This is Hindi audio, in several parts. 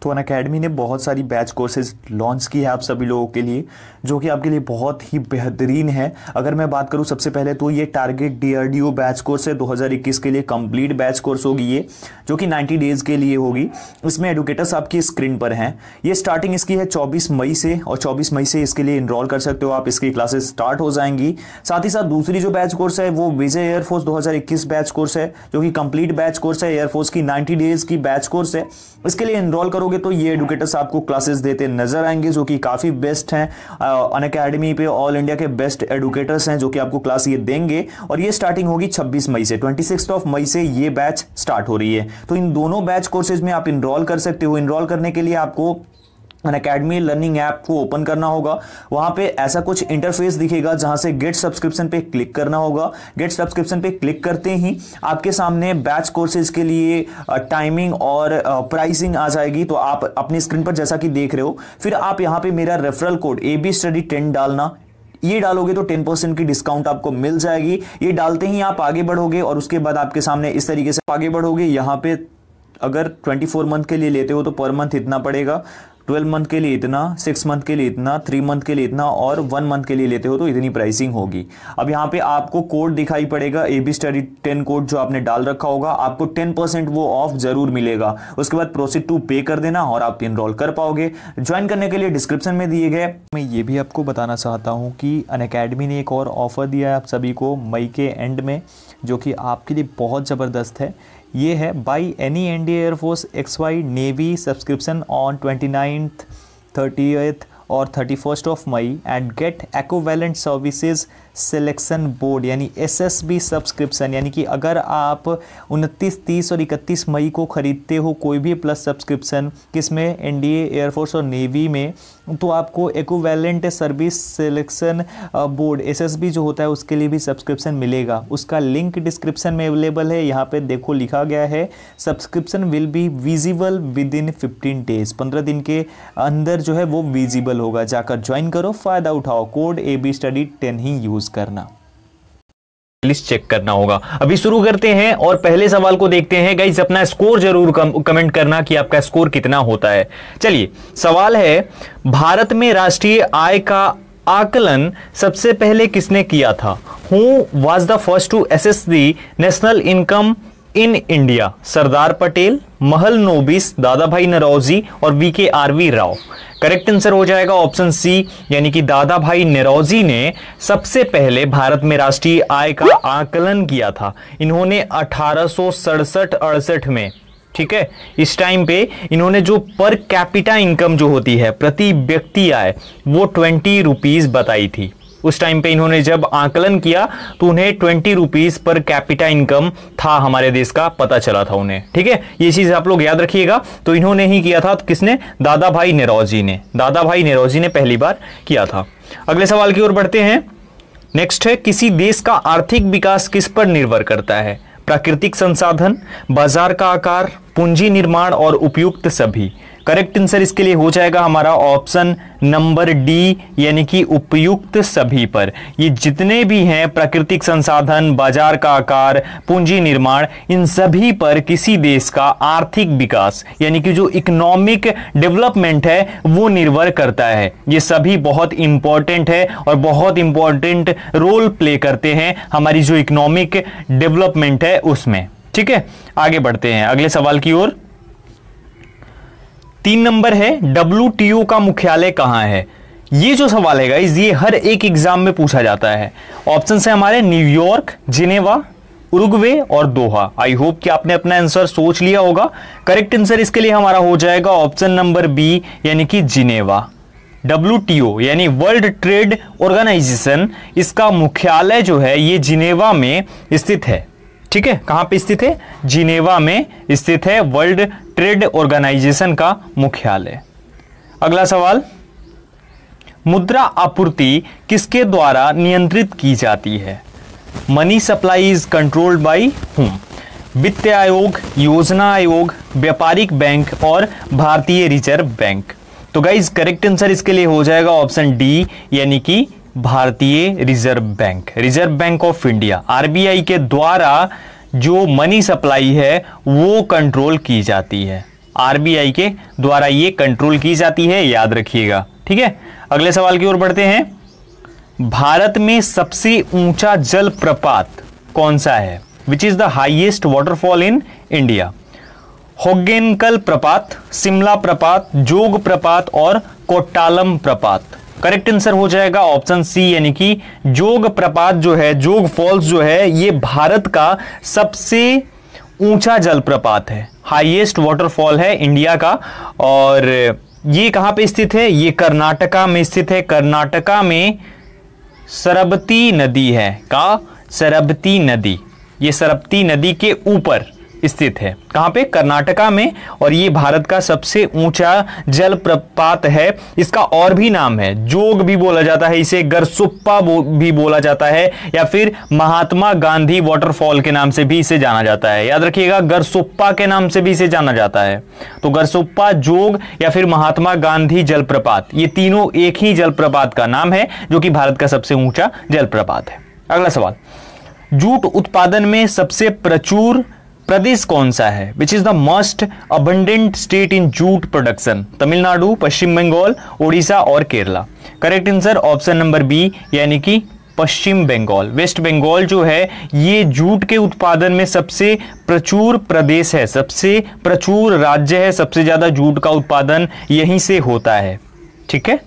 तो अनअकैडमी ने बहुत सारी बैच कोर्सेज लॉन्च की है आप सभी लोगों के लिए, जो कि आपके लिए बहुत ही बेहतरीन है। अगर मैं बात करूं सबसे पहले तो ये टारगेट DRDO बैच कोर्स है 2021 के लिए कंप्लीट बैच कोर्स होगी ये, जो कि 90 डेज के लिए होगी। इसमें एडुकेटर्स आपकी स्क्रीन पर हैं। ये स्टार्टिंग इसकी है 24 मई से, और 24 मई से इसके लिए इनरोल कर सकते हो आप। इसकी क्लासेस स्टार्ट हो जाएंगी। साथ ही साथ दूसरी जो बैच कोर्स है वो विजय एयरफोर्स 2021 बैच कोर्स है, जो कि कंप्लीट बैच कोर्स है, एयरफोर्स की 90 डेज की बैच कोर्स है। इसके लिए इनरोल करोगे तो ये एडुकेटर्स आपको क्लासेस देते नजर आएंगे, जो कि काफी बेस्ट हैं। अनअकैडमी पे ऑल इंडिया के बेस्ट एडुकेटर्स हैं जो कि आपको क्लास ये देंगे। और ये स्टार्टिंग होगी 26 मई से, 26 मई से ये बैच स्टार्ट हो रही है। तो इन दोनों बैच कोर्सेज में आप इनरोल कर सकते हो। इनरोल करने के लिए आपको अनअकैडमी लर्निंग ऐप को ओपन करना होगा। वहां पे ऐसा कुछ इंटरफेस दिखेगा जहां से गेट सब्सक्रिप्शन पे क्लिक करना होगा। गेट सब्सक्रिप्शन पे क्लिक करते ही आपके सामने बैच कोर्सेज के लिए टाइमिंग और प्राइसिंग आ जाएगी। तो आप अपनी स्क्रीन पर जैसा कि देख रहे हो, फिर आप यहां पे मेरा रेफरल कोड ABStudy10 डालना। ये डालोगे तो 10% की डिस्काउंट आपको मिल जाएगी। ये डालते ही आप आगे बढ़ोगे और उसके बाद आपके सामने इस तरीके से आगे बढ़ोगे। यहाँ पे अगर 24 मंथ के लिए लेते हो तो पर मंथ इतना पड़ेगा, 12 मंथ के लिए इतना, 6 मंथ के लिए इतना, 3 मंथ के लिए इतना, और 1 मंथ के लिए लेते हो तो इतनी प्राइसिंग होगी। अब यहाँ पे आपको कोड दिखाई पड़ेगा ABStudy10 कोड जो आपने डाल रखा होगा, आपको 10% वो ऑफ जरूर मिलेगा। उसके बाद प्रोसीड टू पे कर देना और आप इनरोल कर पाओगे। ज्वाइन करने के लिए डिस्क्रिप्शन में दिए गए। मैं ये भी आपको बताना चाहता हूँ कि अनअकैडमी ने एक और ऑफर दिया है आप सभी को मई के एंड में, जो कि आपके लिए बहुत ज़बरदस्त है। ये है by any India air force XY navy subscription on 29th, 30th और 31st मई and get equivalent services selection board यानी SSB सब्सक्रिप्शन। यानी कि अगर आप 29, 30 और 31 मई को ख़रीदते हो कोई भी प्लस सब्सक्रिप्शन किसमें, एनडीए एयरफोर्स और नेवी में, तो आपको equivalent service selection board SSB जो होता है उसके लिए भी सब्सक्रिप्शन मिलेगा। उसका लिंक डिस्क्रिप्शन में अवेलेबल है। यहाँ पे देखो लिखा गया है subscription will be visible with in 15 days. 15 दिन के अंदर जो है वो विजिबल होगा। जाकर ज्वाइन करो, फ़ायदा उठाओ। कोड ABStudy10 ही यूज़ करना, लिस्ट चेक करना होगा। अभी शुरू करते हैं और पहले सवाल को देखते हैं। गाइस अपना स्कोर जरूर कमेंट करना कि आपका स्कोर कितना होता है। चलिए सवाल है, भारत में राष्ट्रीय आय का आकलन सबसे पहले किसने किया था? Who was the first to assess the national income in India? Sardar Patel, Mahalanobis, Dadabhai Naoroji और VKRV राव। करेक्ट आंसर हो जाएगा ऑप्शन सी, यानी कि दादा भाई नौरोजी ने सबसे पहले भारत में राष्ट्रीय आय का आकलन किया था। इन्होंने 1867-68 में, ठीक है, इस टाइम पे इन्होंने जो पर कैपिटा इनकम जो होती है, प्रति व्यक्ति आय, वो 20 रुपीज बताई थी। उस टाइम पे इन्होंने जब आकलन किया तो उन्हें 20 रुपीज पर कैपिटा इनकम था हमारे देश का, पता चला था उन्हें। ठीक है, ये चीज आप लोग याद रखिएगा। तो इन्होंने ही किया था। तो किसने? दादा भाई नौरोजी ने। दादा भाई नौरोजी ने पहली बार किया था। अगले सवाल की ओर बढ़ते हैं। नेक्स्ट है, किसी देश का आर्थिक विकास किस पर निर्भर करता है? प्राकृतिक संसाधन, बाजार का आकार, पूंजी निर्माण और उपयुक्त सभी। करेक्ट आंसर इसके लिए हो जाएगा हमारा ऑप्शन नंबर डी, यानी कि उपयुक्त सभी पर। ये जितने भी हैं प्राकृतिक संसाधन, बाजार का आकार, पूंजी निर्माण, इन सभी पर किसी देश का आर्थिक विकास यानी कि जो इकोनॉमिक डेवलपमेंट है वो निर्भर करता है। ये सभी बहुत इंपॉर्टेंट है और बहुत इंपॉर्टेंट रोल प्ले करते हैं हमारी जो इकोनॉमिक डेवलपमेंट है उसमें। ठीक है, आगे बढ़ते हैं अगले सवाल की ओर। 3 नंबर है, WTO का मुख्यालय कहां है? ये जो सवाल है गाइस, ये हर एक एग्जाम में पूछा जाता है। ऑप्शन है हमारे न्यूयॉर्क, जिनेवा, उरुग्वे और दोहा। आई होप कि आपने अपना आंसर सोच लिया होगा। करेक्ट आंसर इसके लिए हमारा हो जाएगा ऑप्शन नंबर बी, यानी कि जिनेवा। WTO यानी वर्ल्ड ट्रेड ऑर्गेनाइजेशन, इसका मुख्यालय जो है ये जिनेवा में स्थित है। ठीक है, कहां पे स्थित है? जिनेवा में स्थित है वर्ल्ड ट्रेड ऑर्गेनाइजेशन का मुख्यालय। अगला सवाल, मुद्रा आपूर्ति किसके द्वारा नियंत्रित की जाती है? Money supply is controlled by whom? वित्त आयोग, योजना आयोग, व्यापारिक बैंक और भारतीय रिजर्व बैंक। तो गाइज करेक्ट आंसर इसके लिए हो जाएगा ऑप्शन डी, यानी कि भारतीय reserve bank. Reserve bank of India RBI के द्वारा जो मनी सप्लाई है वो कंट्रोल की जाती है। आरबीआई के द्वारा ये कंट्रोल की जाती है, याद रखिएगा। ठीक है, अगले सवाल की ओर बढ़ते हैं। भारत में सबसे ऊंचा जल प्रपात कौन सा है? Which is the highest waterfall in India? Hogenakkal प्रपात, शिमला प्रपात, जोग प्रपात और कोट्टालम प्रपात। करेक्ट आंसर हो जाएगा ऑप्शन सी, यानी कि जोग प्रपात जो है, जोग फॉल्स जो है, ये भारत का सबसे ऊंचा जलप्रपात है, हाईएस्ट वाटरफॉल है इंडिया का। और ये कहां पे स्थित है? ये कर्नाटका में स्थित है। कर्नाटका में सरबती नदी है। का सरबती नदी, ये सरबती नदी के ऊपर स्थित है। कहां पे? कर्नाटका में। और ये भारत का सबसे ऊंचा जलप्रपात है। इसका और भी नाम है, जोग भी बोला जाता है इसे, गरसुप्पा भी बोला जाता है, या फिर महात्मा गांधी वाटरफॉल के नाम से भी इसे जाना जाता है। याद रखिएगा, गरसुप्पा के नाम से भी इसे जाना जाता है। तो गरसुप्पा, जोग या फिर महात्मा गांधी जलप्रपात, ये तीनों एक ही जलप्रपात का नाम है जो कि भारत का सबसे ऊंचा जलप्रपात है। अगला सवाल, जूट उत्पादन में सबसे प्रचुर प्रदेश कौन सा है? Which is the most abundant state in jute production? Tamil Nadu, Paschim Bangal, Odisha और Kerala. Correct answer option number B, यानी कि पश्चिम बंगाल। वेस्ट बंगाल जो है ये जूट के उत्पादन में सबसे प्रचुर प्रदेश है, सबसे प्रचुर राज्य है, सबसे ज्यादा जूट का उत्पादन यहीं से होता है। ठीक है,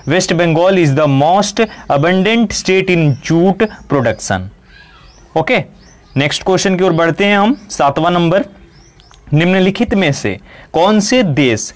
West Bengal is the most abundant state in jute production. Okay, next question की ओर बढ़ते हैं हम। 7वां नंबर, निम्नलिखित में से कौन से देश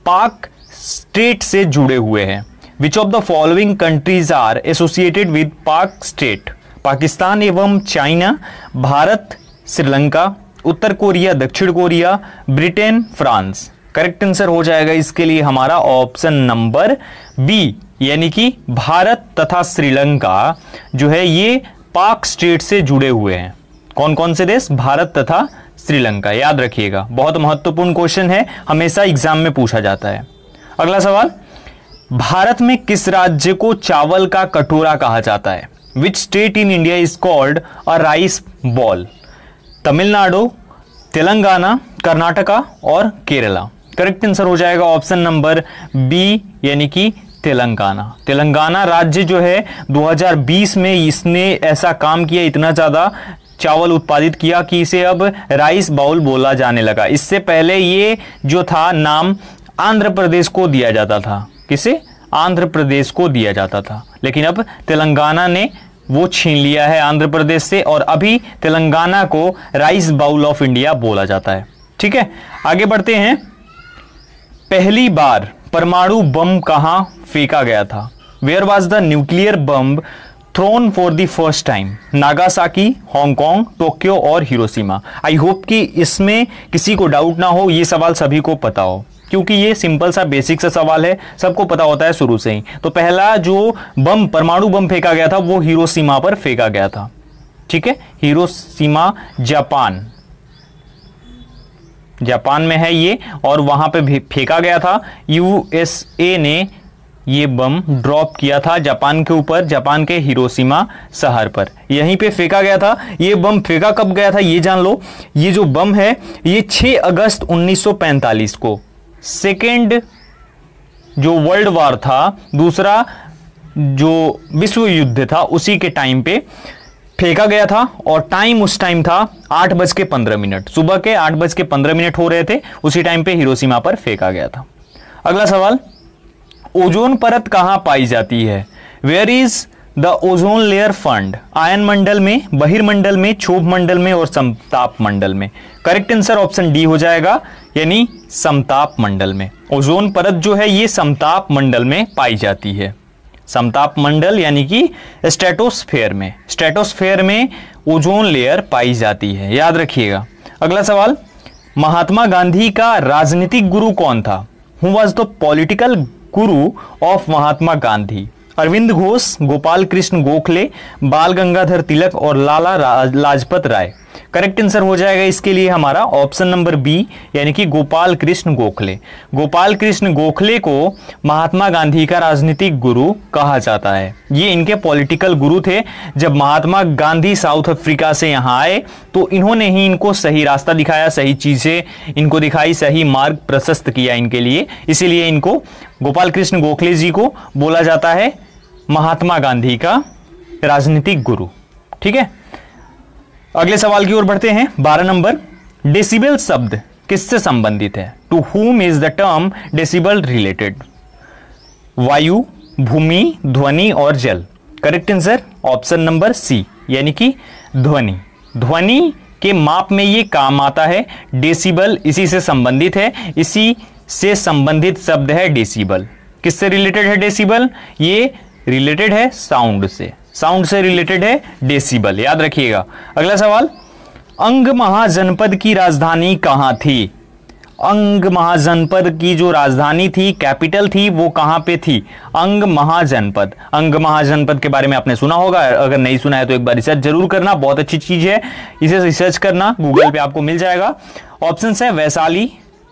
पाक स्टेट से जुड़े हुए हैं? Which of the following countries are associated with Palk strait? Pakistan एवं चाइना, भारत, श्रीलंका, उत्तर कोरिया, दक्षिण Korea, Britain, France. Correct answer हो जाएगा इसके लिए हमारा ऑप्शन नंबर बी, यानी कि भारत तथा श्रीलंका जो है ये पाक स्टेट से जुड़े हुए हैं। कौन कौन से देश? भारत तथा श्रीलंका। याद रखिएगा, बहुत महत्वपूर्ण क्वेश्चन है, हमेशा एग्जाम में पूछा जाता है। अगला सवाल, भारत में किस राज्य को चावल का कटोरा कहा जाता है? Which state in India is called a rice ball? Tamil Nadu, Telangana, Karnataka और केरला। करेक्ट आंसर हो जाएगा ऑप्शन नंबर बी, यानी कि तेलंगाना। तेलंगाना राज्य जो है 2020 में इसने ऐसा काम किया, इतना ज्यादा चावल उत्पादित किया कि इसे अब राइस बाउल बोला जाने लगा। इससे पहले ये जो था नाम आंध्र प्रदेश को दिया जाता था। किसे? आंध्र प्रदेश को दिया जाता था, लेकिन अब तेलंगाना ने वो छीन लिया है आंध्र प्रदेश से, और अभी तेलंगाना को राइस बाउल ऑफ इंडिया बोला जाता है। ठीक है, आगे बढ़ते हैं। पहली बार परमाणु बम कहां फेंका गया था? Where was the nuclear bomb thrown for the first time? Nagasaki, Hong Kong, Tokyo और हिरोशिमा। आई होप कि इसमें किसी को डाउट ना हो, ये सवाल सभी को पता हो, क्योंकि ये सिंपल सा बेसिक सा सवाल है, सबको पता होता है शुरू से ही। तो पहला जो बम, परमाणु बम फेंका गया था वो हिरोशिमा पर फेंका गया था। ठीक है, हिरोशिमा जापान, जापान में है ये, और वहां पे फेंका गया था। यूएसए ने ये बम ड्रॉप किया था जापान के ऊपर, जापान के हिरोशिमा शहर पर, यहीं पे फेंका गया था। ये बम फेंका कब गया था ये जान लो। ये जो बम है ये 6 अगस्त 1945 को, सेकेंड जो वर्ल्ड वॉर था, दूसरा जो विश्व युद्ध था, उसी के टाइम पे फेंका गया था। और टाइम उस टाइम था 8:15, सुबह के 8:15 हो रहे थे, उसी टाइम पे हिरोशिमा पर फेंका गया था। अगला सवाल, ओजोन परत कहां पाई जाती है? Where is the ozone layer found? आयन मंडल में, बहिर्मंडल में, क्षोभ मंडल में और समताप मंडल में। करेक्ट आंसर ऑप्शन डी हो जाएगा, यानी समताप मंडल में। ओजोन परत जो है ये समताप मंडल में पाई जाती है। समताप मंडल यानी कि स्ट्रेटोस्फेयर में, स्ट्रेटोस्फेयर में ओजोन लेयर पाई जाती है, याद रखिएगा। अगला सवाल, महात्मा गांधी का राजनीतिक गुरु कौन था? Who was the political Guru of Mahatma Gandhi? Arvind Ghosh, Gopal Krishna Gokhale, बाल गंगाधर तिलक और लाला लाजपत राय। करेक्ट आंसर हो जाएगा इसके लिए हमारा ऑप्शन नंबर बी, यानी कि गोपाल कृष्ण गोखले। गोपाल कृष्ण गोखले को महात्मा गांधी का राजनीतिक गुरु कहा जाता है। ये इनके पॉलिटिकल गुरु थे। जब महात्मा गांधी साउथ अफ्रीका से यहां आए तो इन्होंने ही इनको सही रास्ता दिखाया, सही चीजें इनको दिखाई, सही मार्ग प्रशस्त किया इनके लिए। इसीलिए इनको गोपाल कृष्ण गोखले जी को बोला जाता है महात्मा गांधी का राजनीतिक गुरु। ठीक है, अगले सवाल की ओर बढ़ते हैं। 12 नंबर, डेसिबल शब्द किससे संबंधित है? To whom is the term decibel related? वायु, भूमि, ध्वनि और जल। Correct answer option number C, यानी कि ध्वनि। ध्वनि के माप में ये काम आता है। डेसिबल इसी से संबंधित है, इसी से संबंधित शब्द है डेसिबल। किससे रिलेटेड है डेसिबल? ये रिलेटेड है साउंड से, साउंड से रिलेटेड है डेसिबल, याद रखिएगा। अगला सवाल, अंग महाजनपद की राजधानी कहां थी? अंग महाजनपद की जो राजधानी थी, कैपिटल थी, वो कहां पे थी? अंग महाजनपद। अंग महाजनपद के बारे में आपने सुना होगा, अगर नहीं सुना है तो एक बार रिसर्च जरूर करना, बहुत अच्छी चीज है, इसे रिसर्च करना, गूगल पे आपको मिल जाएगा। ऑप्शन है वैशाली,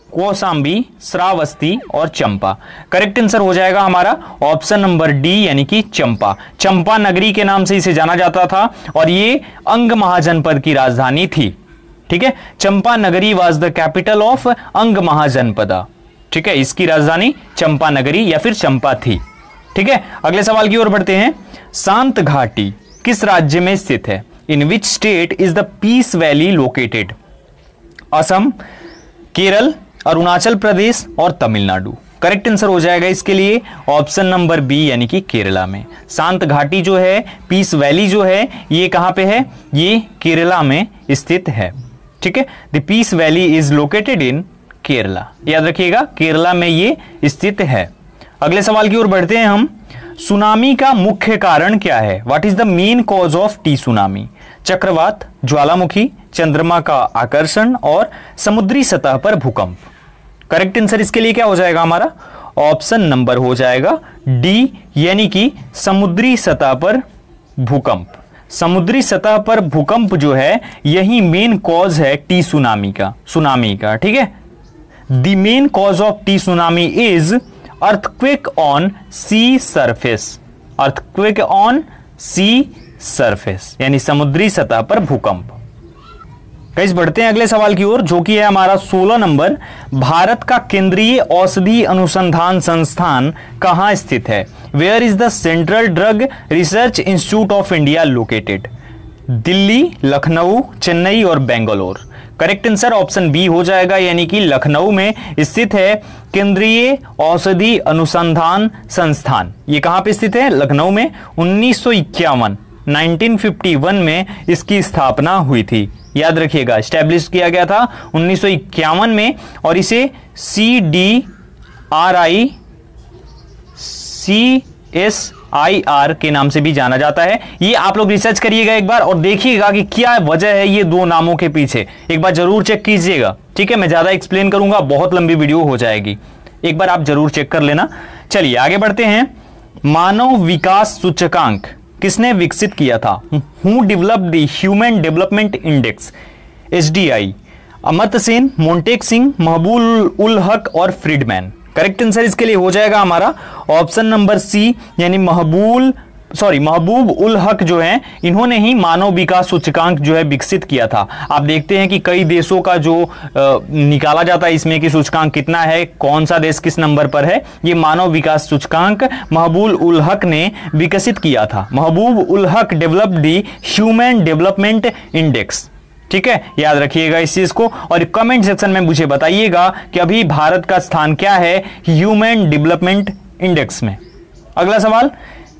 कौशांबी, श्रावस्ती और चंपा। करेक्ट आंसर हो जाएगा हमारा ऑप्शन नंबर डी, यानी कि चंपा। चंपा नगरी के नाम से इसे जाना जाता था और ये अंग महाजनपद की राजधानी थी। ठीक है, चंपा नगरी वाज द कैपिटल ऑफ अंग महाजनपदा। ठीक है, इसकी राजधानी चंपा नगरी या फिर चंपा थी। ठीक है, अगले सवाल की ओर बढ़ते हैं। शांत घाटी किस राज्य में स्थित है? In which state is the peace valley located? Assam, Kerala, Arunachal Pradesh और तमिलनाडु। करेक्ट आंसर हो जाएगा इसके लिए ऑप्शन नंबर बी, यानी कि केरला में। शांत घाटी जो है, पीस वैली जो है, ये कहां पे है? ये केरला में स्थित है। ठीक है, the peace valley is located in Kerala, याद रखिएगा, केरला में ये स्थित है। अगले सवाल की ओर बढ़ते हैं हम। सुनामी का मुख्य कारण क्या है? What is the main cause of the tsunami? चक्रवात, ज्वालामुखी, चंद्रमा का आकर्षण और समुद्री सतह पर भूकंप। करेक्ट आंसर इसके लिए क्या हो जाएगा हमारा? ऑप्शन नंबर हो जाएगा डी, यानी कि समुद्री सतह पर भूकंप। समुद्री सतह पर भूकंप जो है, यही मेन कॉज है टी सुनामी का। ठीक है, the main cause of the tsunami is earthquake on sea surface. Earthquake on sea surface, यानी समुद्री सतह पर भूकंप। गाइस बढ़ते हैं अगले सवाल की ओर, जो कि है हमारा 16 नंबर। भारत का केंद्रीय औषधि अनुसंधान संस्थान कहां स्थित है? Where is the central drug research institute of India located? Delhi, Lucknow, Chennai और Bangalore. Correct answer option B हो जाएगा, यानी कि लखनऊ में स्थित है केंद्रीय औषधि अनुसंधान संस्थान। ये कहां पे स्थित है? लखनऊ में। 1951 में इसकी स्थापना हुई थी, याद रखिएगा, स्टैब्लिश किया गया था 1951 में, और इसे CSIR के नाम से भी जाना जाता है। ये आप लोग रिसर्च करिएगा एक बार और देखिएगा कि क्या वजह है ये दो नामों के पीछे, एक बार जरूर चेक कीजिएगा। ठीक है, मैं ज्यादा एक्सप्लेन करूंगा, बहुत लंबी वीडियो हो जाएगी, एक बार आप जरूर चेक कर लेना। चलिए आगे बढ़ते हैं। मानव विकास सूचकांक किसने विकसित किया था? Who developed the human development index? HDI। Amartya Sen, Montek Singh, महबूब उल हक और फ्रीडमैन। करेक्ट आंसर इसके लिए हो जाएगा हमारा ऑप्शन नंबर सी, यानी महबूब उल हक जो है, इन्होंने ही मानव विकास सूचकांक जो है विकसित किया था। आप देखते हैं कि कई देशों का जो निकाला जाता है इसमें कि सूचकांक कितना है, कौन सा देश किस नंबर पर है, ये मानव विकास सूचकांक महबूब उल हक ने विकसित किया था। महबूब ul Haq developed the human development index. ठीक है, याद रखिएगा इस चीज को, और कमेंट सेक्शन में मुझे बताइएगा कि अभी भारत का स्थान क्या है ह्यूमन डेवलपमेंट इंडेक्स में। अगला सवाल,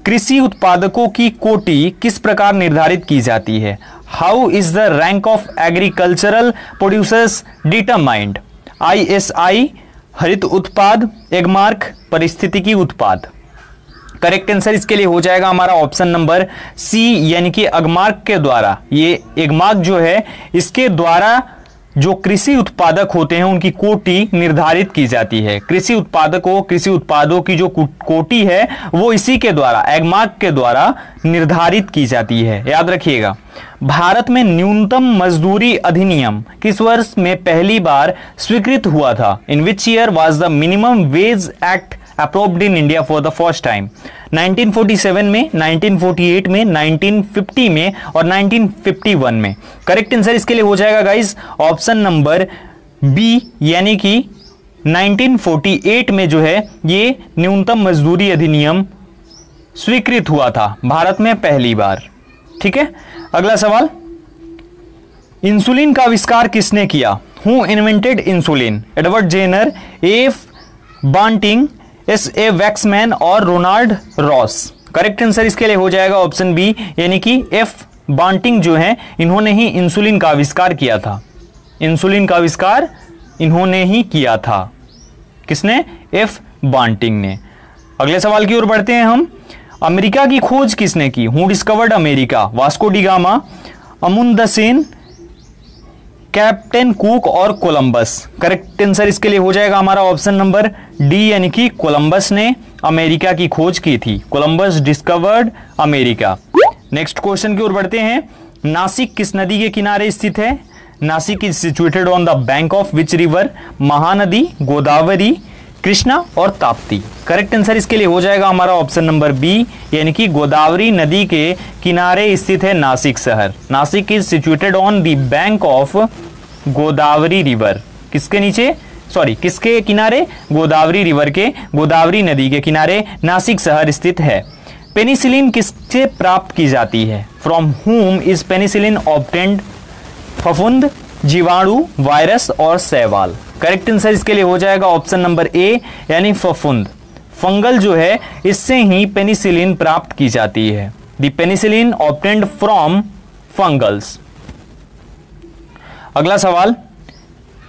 कृषि उत्पादकों की कोटि किस प्रकार निर्धारित की जाती है? How is the rank of agricultural producers determined? ISI, हरित उत्पाद, एगमार्क, पारिस्थितिकी उत्पाद। करेक्ट आंसर इसके लिए हो जाएगा हमारा ऑप्शन नंबर सी, यानी कि एगमार्क के द्वारा। ये एगमार्क जो है, इसके द्वारा जो कृषि उत्पादक होते हैं उनकी कोटि निर्धारित की जाती है। कृषि उत्पादकों, कृषि उत्पादों की जो कोटि है वो इसी के द्वारा, एगमार्क के द्वारा निर्धारित की जाती है। याद रखिएगा। भारत में न्यूनतम मजदूरी अधिनियम किस वर्ष में पहली बार स्वीकृत हुआ था? In which year was the minimum wage act approved in India for the first time? 1947 में, 1948 में, 1950 में और 1951 में। करेक्ट आंसर इसके लिए हो जाएगा गाइस ऑप्शन नंबर बी, यानी कि 1948 में जो है ये न्यूनतम मजदूरी अधिनियम स्वीकृत हुआ था भारत में पहली बार। ठीक है, अगला सवाल, इंसुलिन का आविष्कार किसने किया? Who invented insulin? Edward Jenner, F Banting, S A Waksman और रोनाल्ड रॉस। करेक्ट आंसर इसके लिए हो जाएगा ऑप्शन बी, यानी कि एफ बांटिंग जो है इन्होंने ही इंसुलिन का आविष्कार किया था। इंसुलिन का आविष्कार इन्होंने ही किया था। किसने? एफ बांटिंग ने। अगले सवाल की ओर बढ़ते हैं हम। अमेरिका की खोज किसने की? Who discovered America? Vasco da Gama, Amundsen, captain Cook और कोलंबस। करेक्ट आंसर इसके लिए हो जाएगा हमारा ऑप्शन नंबर डी, यानी कि कोलंबस ने अमेरिका की खोज की थी। Columbus discovered America. Next question की ओर बढ़ते हैं। नासिक किस नदी के किनारे स्थित है? Nashik is situated on the bank of which river? Mahanadi, Godavari, Krishna और ताप्ती। करेक्ट आंसर इसके लिए हो जाएगा हमारा ऑप्शन नंबर बी, यानी कि गोदावरी नदी के किनारे स्थित है नासिक शहर। Nashik is situated on the bank of Godavari river. किसके नीचे? सॉरी, किसके किनारे? गोदावरी रिवर के, गोदावरी नदी के किनारे नासिक शहर स्थित है। पेनिसिलिन किससे प्राप्त की जाती है? फ्रॉम हुम इज पेनिसिलिन ऑब्टेन्ड? फफूंद, जीवाणु, वायरस और शैवाल। करेक्ट आंसर इसके लिए हो जाएगा ऑप्शन नंबर ए, यानी फफूंद। फंगल जो है इससे ही पेनिसिलिन प्राप्त की जाती है। The penicillin obtained from fungals. अगला सवाल,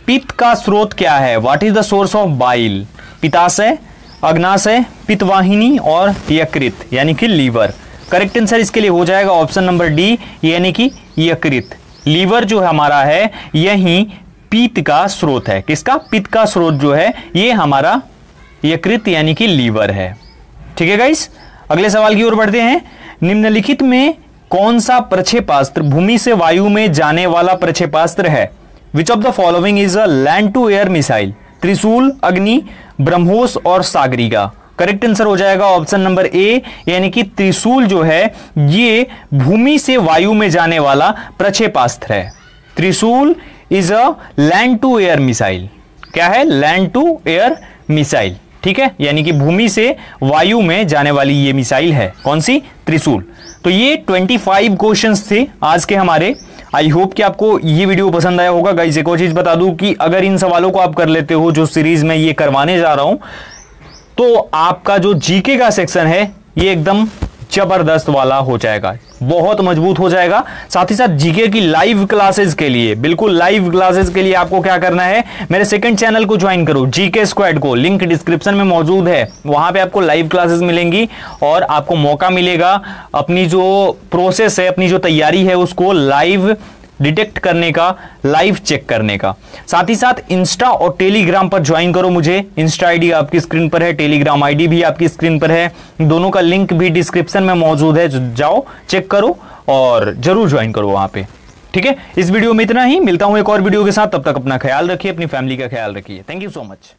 पित्त का स्रोत क्या है? What is the source of bile? पित्ताशय, अग्नाशय, पित्तवाहिनी और यकृत, यानी कि लीवर। करेक्ट आंसर इसके लिए हो जाएगा ऑप्शन नंबर डी, यानी कि यकृत। लीवर जो हमारा है यही पित्त का स्रोत है। किसका? पित्त का स्रोत जो है ये हमारा यकृत यानी कि लीवर है। ठीक है गाइस, अगले सवाल की ओर बढ़ते हैं। निम्नलिखित में कौन सा प्रक्षेपास्त्र भूमि से वायु में जाने वाला प्रक्षेपास्त्र है? Which of the following is a land to air missile? Trishul, Agni, BrahMos और सागरिका। करेक्ट आंसर हो जाएगा ऑप्शन नंबर ए, यानी कि त्रिशूल जो है ये भूमि से वायु में जाने वाला प्रक्षेपास्त्र है। Trishul is a land to air missile. क्या है? Land to air missile. ठीक है, यानी कि भूमि से वायु में जाने वाली ये मिसाइल है। कौन सी? त्रिशूल। तो ये 25 क्वेश्चंस थे आज के हमारे। आई होप कि आपको ये वीडियो पसंद आया होगा। गाइस एक और चीज बता दूं कि अगर इन सवालों को आप कर लेते हो जो सीरीज में ये करवाने जा रहा हूं, तो आपका जो जीके का सेक्शन है ये एकदम जबरदस्त वाला हो जाएगा, बहुत मजबूत हो जाएगा। साथ ही साथ जीके की लाइव क्लासेस के लिए, बिल्कुल लाइव क्लासेस के लिए आपको क्या करना है, मेरे सेकंड चैनल को ज्वाइन करो, जीके स्क्वाड को। लिंक डिस्क्रिप्शन में मौजूद है, वहां पे आपको लाइव क्लासेस मिलेंगी और आपको मौका मिलेगा अपनी जो प्रोसेस है, अपनी जो तैयारी है उसको लाइव डिटेक्ट करने का, लाइव चेक करने का। साथ ही साथ इंस्टा और टेलीग्राम पर ज्वाइन करो मुझे। इंस्टा आईडी आपकी स्क्रीन पर है, टेलीग्राम आईडी भी आपकी स्क्रीन पर है, दोनों का लिंक भी डिस्क्रिप्शन में मौजूद है। जाओ चेक करो और जरूर ज्वाइन करो वहां पे। ठीक है, इस वीडियो में इतना ही। मिलता हूं एक और वीडियो के साथ, तब तक अपना ख्याल रखिए, अपनी फैमिली का ख्याल रखिए। Thank you so much.